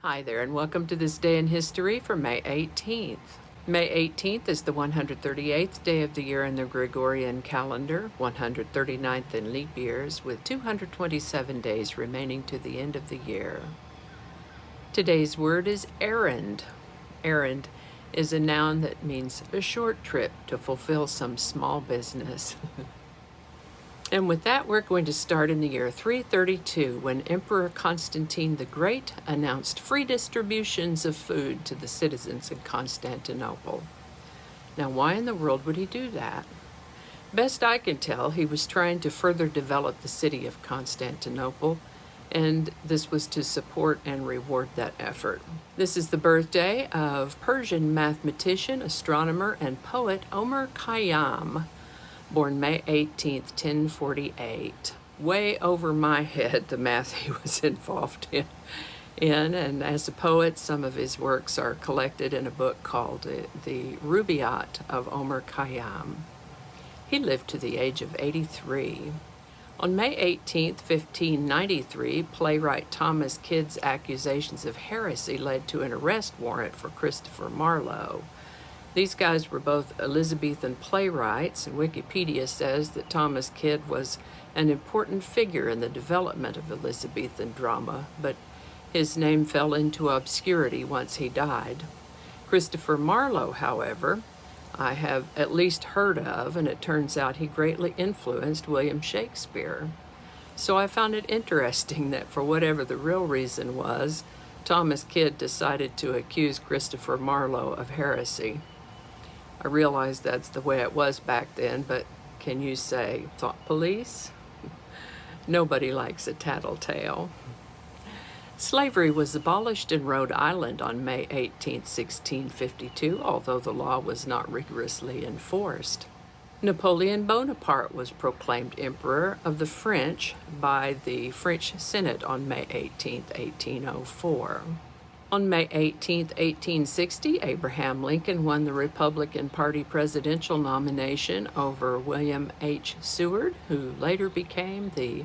Hi there, and welcome to this day in history for May 18th. May 18th is the 138th day of the year in the Gregorian calendar, 139th in leap years, with 227 days remaining to the end of the year. Today's word is errand. Errand is a noun that means a short trip to fulfill some small business. And with that, we're going to start in the year 332, when Emperor Constantine the Great announced free distributions of food to the citizens in Constantinople. Now, why in the world would he do that? Best I can tell, he was trying to further develop the city of Constantinople, and this was to support and reward that effort. This is the birthday of Persian mathematician, astronomer, and poet Omar Khayyám, born May 18th, 1048. Way over my head, the math he was involved in. And as a poet, some of his works are collected in a book called The Rubaiyat of Omar Khayyám. He lived to the age of 83. On May 18th, 1593, playwright Thomas Kyd's accusations of heresy led to an arrest warrant for Christopher Marlowe. These guys were both Elizabethan playwrights, and Wikipedia says that Thomas Kyd was an important figure in the development of Elizabethan drama, but his name fell into obscurity once he died. Christopher Marlowe, however, I have at least heard of, and it turns out he greatly influenced William Shakespeare. So I found it interesting that for whatever the real reason was, Thomas Kyd decided to accuse Christopher Marlowe of heresy. I realize that's the way it was back then, but can you say, thought police? Nobody likes a tattletale. Slavery was abolished in Rhode Island on May 18, 1652, although the law was not rigorously enforced. Napoleon Bonaparte was proclaimed Emperor of the French by the French Senate on May 18, 1804. On May 18, 1860, Abraham Lincoln won the Republican Party presidential nomination over William H. Seward, who later became the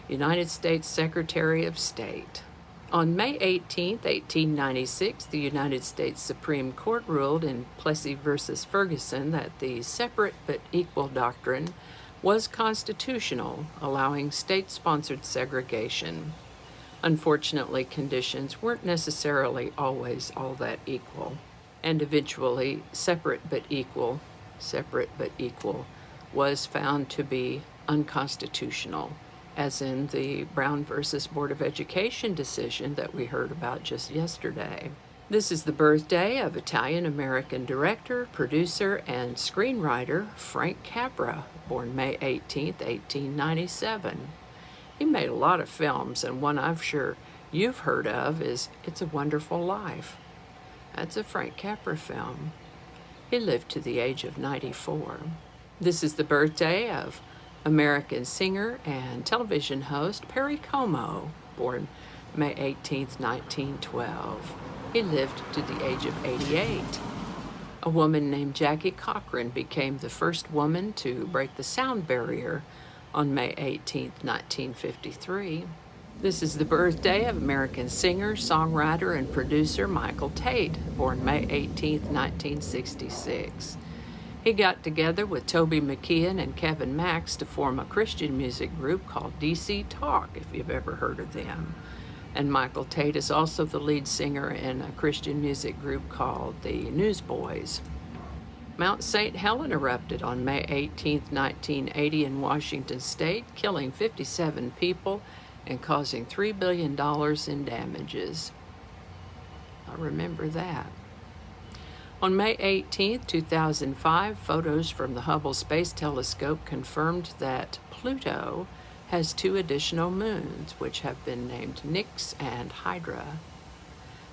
United States Secretary of State. On May 18, 1896, the United States Supreme Court ruled in Plessy v. Ferguson that the separate but equal doctrine was constitutional, allowing state-sponsored segregation. Unfortunately, conditions weren't necessarily always all that equal, and eventually separate but equal was found to be unconstitutional, as in the Brown versus Board of Education decision that we heard about just yesterday. This is the birthday of Italian-American director, producer, and screenwriter Frank Capra, born May 18, 1897. He made a lot of films, and one I'm sure you've heard of is It's a Wonderful Life. That's a Frank Capra film. He lived to the age of 94. This is the birthday of American singer and television host Perry Como, born May 18, 1912. He lived to the age of 88. A woman named Jackie Cochran became the first woman to break the sound barrier on May 18, 1953. This is the birthday of American singer, songwriter, and producer Michael Tate, born May 18, 1966. He got together with Toby McKeon and Kevin Max to form a Christian music group called DC Talk, if you've ever heard of them. And Michael Tate is also the lead singer in a Christian music group called the Newsboys. Mount Saint Helens erupted on May 18, 1980 in Washington state, killing 57 people and causing $3 billion in damages. I remember that. On May 18, 2005, photos from the Hubble Space Telescope confirmed that Pluto has 2 additional moons, which have been named Nix and Hydra.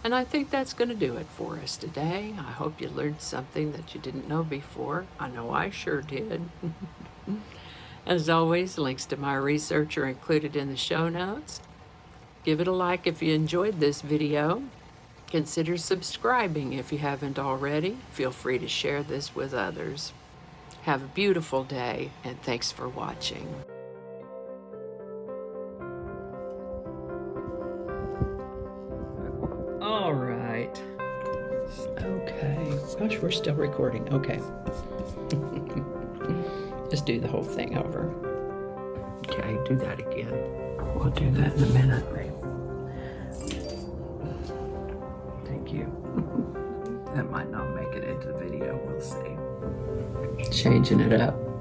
And I think that's going to do it for us today. I hope you learned something that you didn't know before. I know I sure did. As always, links to my research are included in the show notes. Give it a like if you enjoyed this video. Consider subscribing if you haven't already. Feel free to share this with others. Have a beautiful day, and thanks for watching. All right. Okay. Gosh, we're still recording. Okay. Just do the whole thing over. Okay, do that again. We'll do that in a minute. Thank you. That might not make it into the video. We'll see. Changing it up.